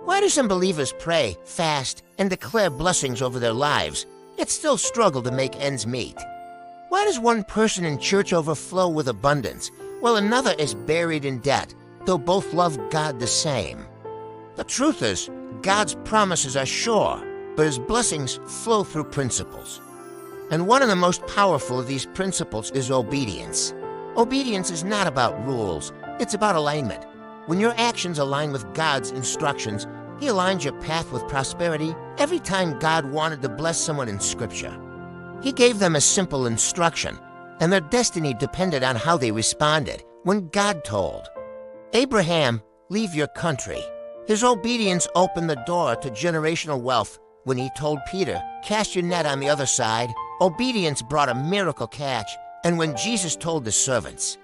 Why do some believers pray, fast, and declare blessings over their lives, yet still struggle to make ends meet? Why does one person in church overflow with abundance, while another is buried in debt, though both love God the same? The truth is, God's promises are sure, but His blessings flow through principles. And one of the most powerful of these principles is obedience. Obedience is not about rules, it's about alignment. When your actions align with God's instructions, He aligns your path with prosperity every time God wanted to bless someone in Scripture. He gave them a simple instruction, and their destiny depended on how they responded when God told. Abraham, leave your country. His obedience opened the door to generational wealth. When he told Peter, cast your net on the other side, obedience brought a miracle catch. And when Jesus told the servants,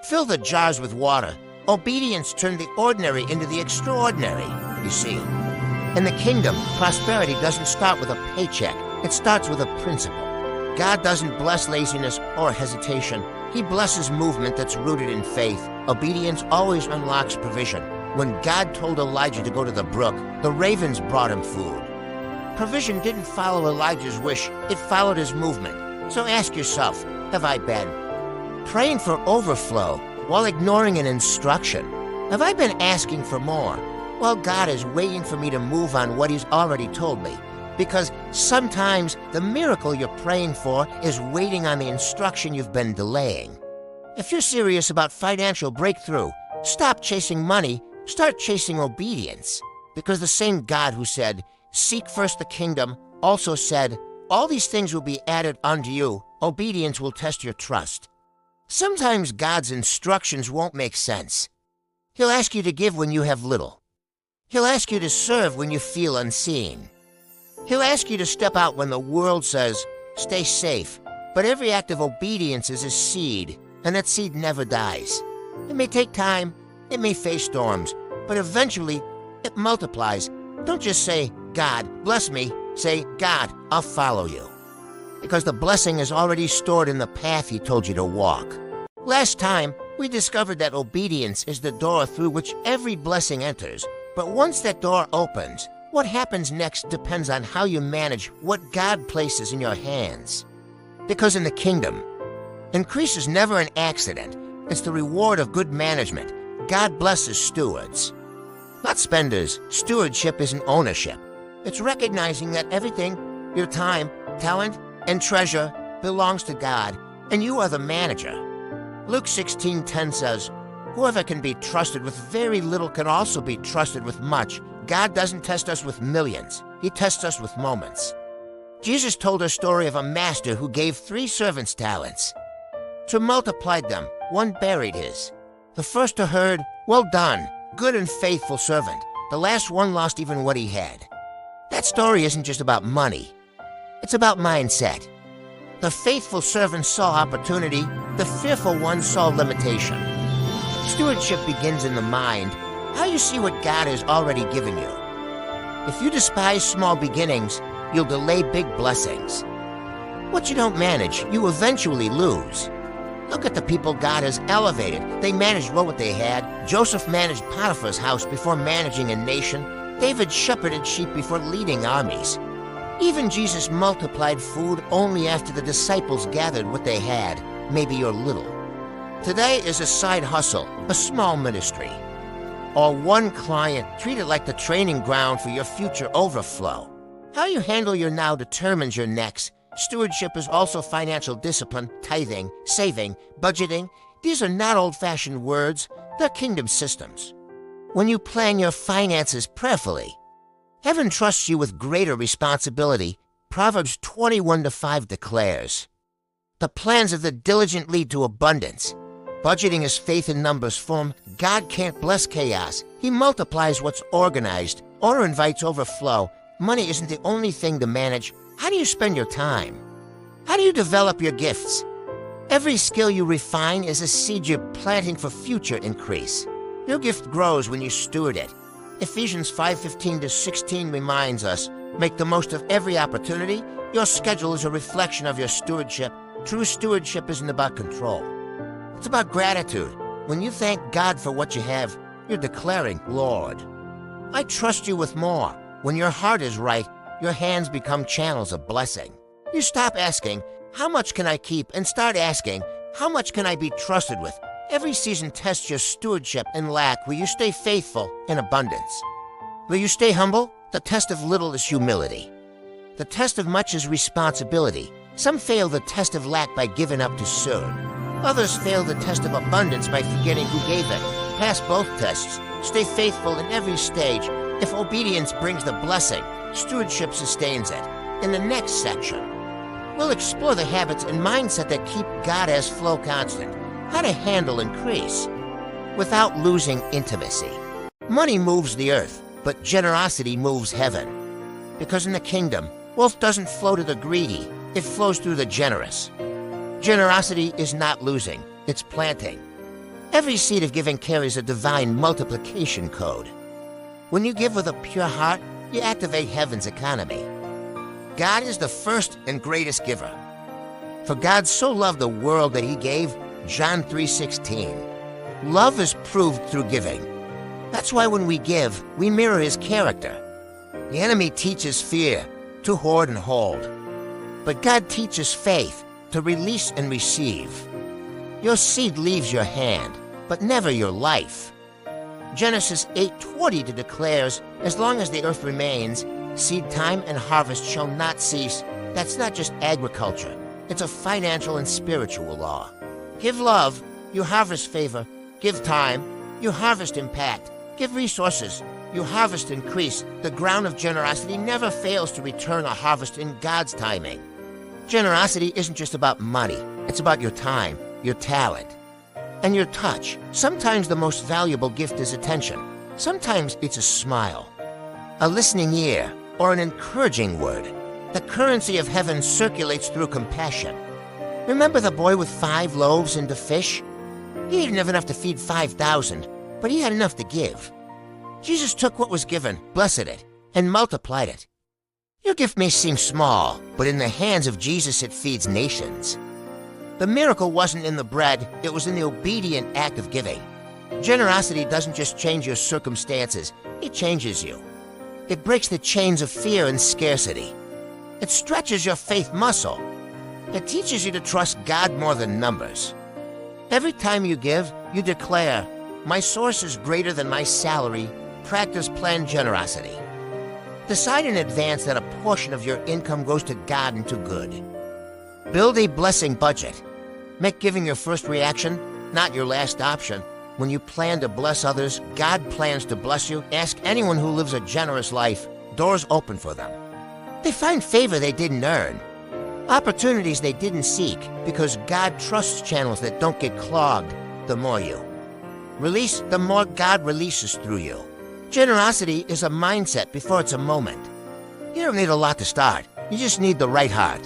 fill the jars with water, obedience turned the ordinary into the extraordinary, you see. In the kingdom, prosperity doesn't start with a paycheck. It starts with a principle. God doesn't bless laziness or hesitation. He blesses movement that's rooted in faith. Obedience always unlocks provision. When God told Elijah to go to the brook, the ravens brought him food. Provision didn't follow Elijah's wish, it followed his movement. So ask yourself, have I been praying for overflow while ignoring an instruction? Have I been asking for more while God is waiting for me to move on what He's already told me? Because sometimes the miracle you're praying for is waiting on the instruction you've been delaying. If you're serious about financial breakthrough, stop chasing money, start chasing obedience. Because the same God who said, seek first the kingdom, also said, all these things will be added unto you. Obedience will test your trust. Sometimes God's instructions won't make sense. He'll ask you to give when you have little. He'll ask you to serve when you feel unseen. He'll ask you to step out when the world says, stay safe. But every act of obedience is a seed, and that seed never dies. It may take time, it may face storms, but eventually it multiplies. Don't just say, God, bless me. Say, God, I'll follow you. Because the blessing is already stored in the path He told you to walk. Last time, we discovered that obedience is the door through which every blessing enters. But once that door opens, what happens next depends on how you manage what God places in your hands. Because in the kingdom, increase is never an accident. It's the reward of good management. God blesses stewards, not spenders. Stewardship isn't ownership. It's recognizing that everything, your time, talent, and treasure belongs to God, and you are the manager. Luke 16:10 says, whoever can be trusted with very little can also be trusted with much. God doesn't test us with millions. He tests us with moments. Jesus told a story of a master who gave 3 servants talents. 2 multiplied them, 1 buried his. The first heard, well done, good and faithful servant. The last one lost even what he had. That story isn't just about money. It's about mindset. The faithful servant saw opportunity. The fearful one saw limitation. Stewardship begins in the mind, how you see what God has already given you. If you despise small beginnings, you'll delay big blessings. What you don't manage, you eventually lose. Look at the people God has elevated. They managed well what they had. Joseph managed Potiphar's house before managing a nation. David shepherded sheep before leading armies. Even Jesus multiplied food only after the disciples gathered what they had, maybe your little. Today is a side hustle, a small ministry, or one client. Treat it like the training ground for your future overflow. How you handle your now determines your next. Stewardship is also financial discipline, tithing, saving, budgeting. These are not old-fashioned words, they're kingdom systems. When you plan your finances prayerfully, heaven trusts you with greater responsibility. Proverbs 21:5 declares, the plans of the diligent lead to abundance. Budgeting is faith in numbers form. God can't bless chaos. He multiplies what's organized. Order invites overflow. Money isn't the only thing to manage. How do you spend your time? How do you develop your gifts? Every skill you refine is a seed you're planting for future increase. Your gift grows when you steward it. Ephesians 5:15-16 reminds us, make the most of every opportunity. Your schedule is a reflection of your stewardship. True stewardship isn't about control. It's about gratitude. When you thank God for what you have, you're declaring, Lord, I trust you with more. When your heart is right, your hands become channels of blessing. You stop asking, how much can I keep, and start asking, how much can I be trusted with? Every season tests your stewardship in lack. Will you stay faithful in abundance? Will you stay humble? The test of little is humility. The test of much is responsibility. Some fail the test of lack by giving up too soon. Others fail the test of abundance by forgetting who gave it. Pass both tests. Stay faithful in every stage. If obedience brings the blessing, stewardship sustains it. In the next section, we'll explore the habits and mindset that keep God as flow constant. How to handle increase without losing intimacy. Money moves the earth, but generosity moves heaven. Because in the kingdom, wealth doesn't flow to the greedy, it flows through the generous. Generosity is not losing, it's planting. Every seed of giving carries a divine multiplication code. When you give with a pure heart, you activate heaven's economy. God is the first and greatest giver. For God so loved the world that he gave, John 3:16. Love is proved through giving. That's why when we give, we mirror his character. The enemy teaches fear, to hoard and hold. But God teaches faith, to release and receive. Your seed leaves your hand, but never your life. Genesis 8:20 declares, as long as the earth remains, seed time and harvest shall not cease. That's not just agriculture. It's a financial and spiritual law. Give love, you harvest favor. Give time, you harvest impact. Give resources, you harvest increase. The ground of generosity never fails to return a harvest in God's timing. Generosity isn't just about money. It's about your time, your talent, and your touch. Sometimes the most valuable gift is attention. Sometimes it's a smile, a listening ear, or an encouraging word. The currency of heaven circulates through compassion. Remember the boy with 5 loaves and a fish? He didn't have enough to feed 5,000, but he had enough to give. Jesus took what was given, blessed it, and multiplied it. Your gift may seem small, but in the hands of Jesus it feeds nations. The miracle wasn't in the bread, it was in the obedient act of giving. Generosity doesn't just change your circumstances, it changes you. It breaks the chains of fear and scarcity. It stretches your faith muscle. It teaches you to trust God more than numbers. Every time you give, you declare, my source is greater than my salary. Practice planned generosity. Decide in advance that a portion of your income goes to God and to good. Build a blessing budget. Make giving your first reaction, not your last option. When you plan to bless others, God plans to bless you. Ask anyone who lives a generous life. Doors open for them. They find favor they didn't earn. Opportunities they didn't seek, because God trusts channels that don't get clogged. The more you release, the more God releases through you. Generosity is a mindset before it's a moment. You don't need a lot to start. You just need the right heart.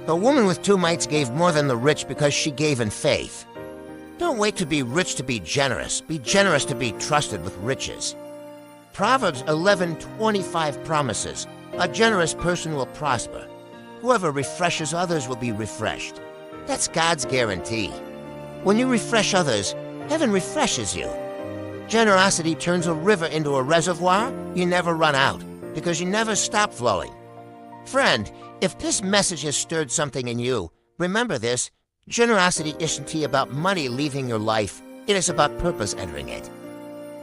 The woman with 2 mites gave more than the rich because she gave in faith. Don't wait to be rich to be generous. Be generous to be trusted with riches. Proverbs 11:25 promises, a generous person will prosper. Whoever refreshes others will be refreshed. That's God's guarantee. When you refresh others, heaven refreshes you. Generosity turns a river into a reservoir. You never run out, because you never stop flowing. Friend, if this message has stirred something in you, remember this. Generosity isn't about money leaving your life. It is about purpose entering it.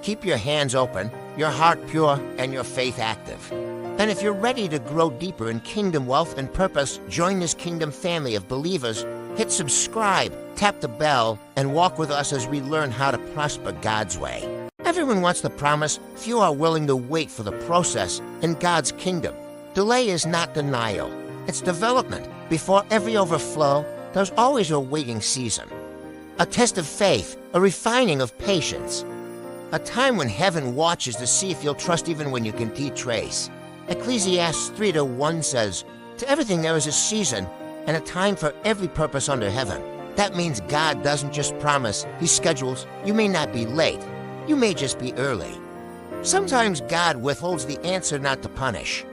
Keep your hands open, your heart pure, and your faith active. And if you're ready to grow deeper in kingdom wealth and purpose, join this kingdom family of believers. Hit subscribe, tap the bell, and walk with us as we learn how to prosper God's way. Everyone wants the promise. Few are willing to wait for the process in God's kingdom. Delay is not denial. It's development. Before every overflow, there's always a waiting season. A test of faith, a refining of patience. A time when heaven watches to see if you'll trust even when you can trace. Ecclesiastes 3:1 says, to everything there is a season and a time for every purpose under heaven. That means God doesn't just promise, he schedules. You may not be late. You may just be early. Sometimes God withholds the answer not to punish,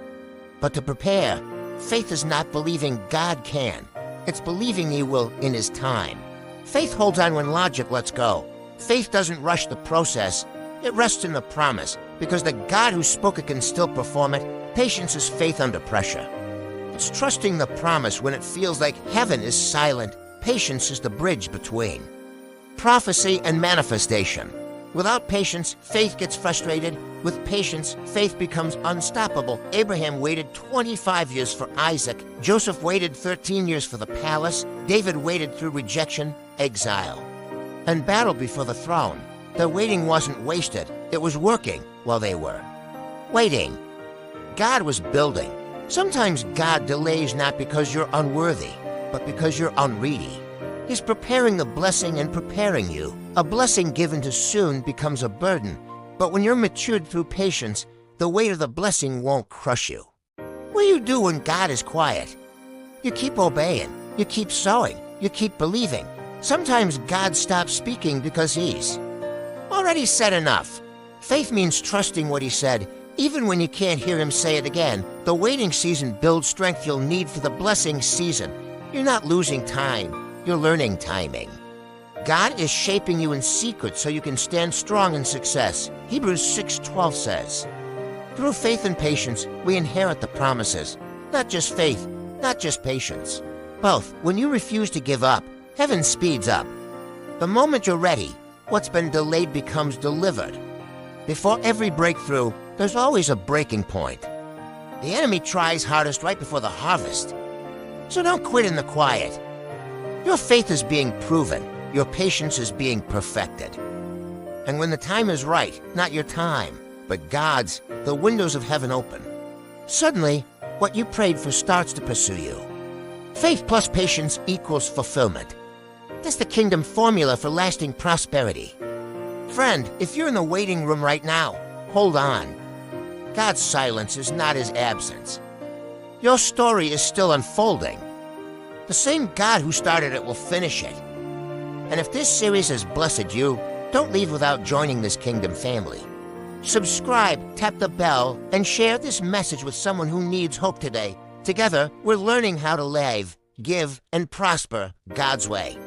but to prepare. Faith is not believing God can. It's believing he will in his time. Faith holds on when logic lets go. Faith doesn't rush the process. It rests in the promise, because the God who spoke it can still perform it. Patience is faith under pressure. It's trusting the promise when it feels like heaven is silent. Patience is the bridge between. Prophecy and manifestation. Without patience, faith gets frustrated. With patience, faith becomes unstoppable. Abraham waited 25 years for Isaac. Joseph waited 13 years for the palace. David waited through rejection, exile, and battle before the throne. Their waiting wasn't wasted. It was working while they were waiting. God was building. Sometimes God delays not because you're unworthy, but because you're unready. He's preparing the blessing and preparing you. A blessing given too soon becomes a burden, but when you're matured through patience, the weight of the blessing won't crush you. What do you do when God is quiet? You keep obeying, you keep sowing, you keep believing. Sometimes God stops speaking because He's already said enough. Faith means trusting what He said, even when you can't hear Him say it again. The waiting season builds strength you'll need for the blessing season. You're not losing time. You're learning timing. God is shaping you in secret so you can stand strong in success. Hebrews 6:12 says, through faith and patience, we inherit the promises. Not just faith, not just patience. Both. When you refuse to give up, heaven speeds up. The moment you're ready, what's been delayed becomes delivered. Before every breakthrough, there's always a breaking point. The enemy tries hardest right before the harvest. So don't quit in the quiet. Your faith is being proven. Your patience is being perfected. And when the time is right, not your time, but God's, the windows of heaven open. Suddenly, what you prayed for starts to pursue you. Faith plus patience equals fulfillment. That's the kingdom formula for lasting prosperity. Friend, if you're in the waiting room right now, hold on. God's silence is not His absence. Your story is still unfolding. The same God who started it will finish it. And if this series has blessed you, don't leave without joining this kingdom family. Subscribe, tap the bell, and share this message with someone who needs hope today. Together, we're learning how to live, give, and prosper God's way.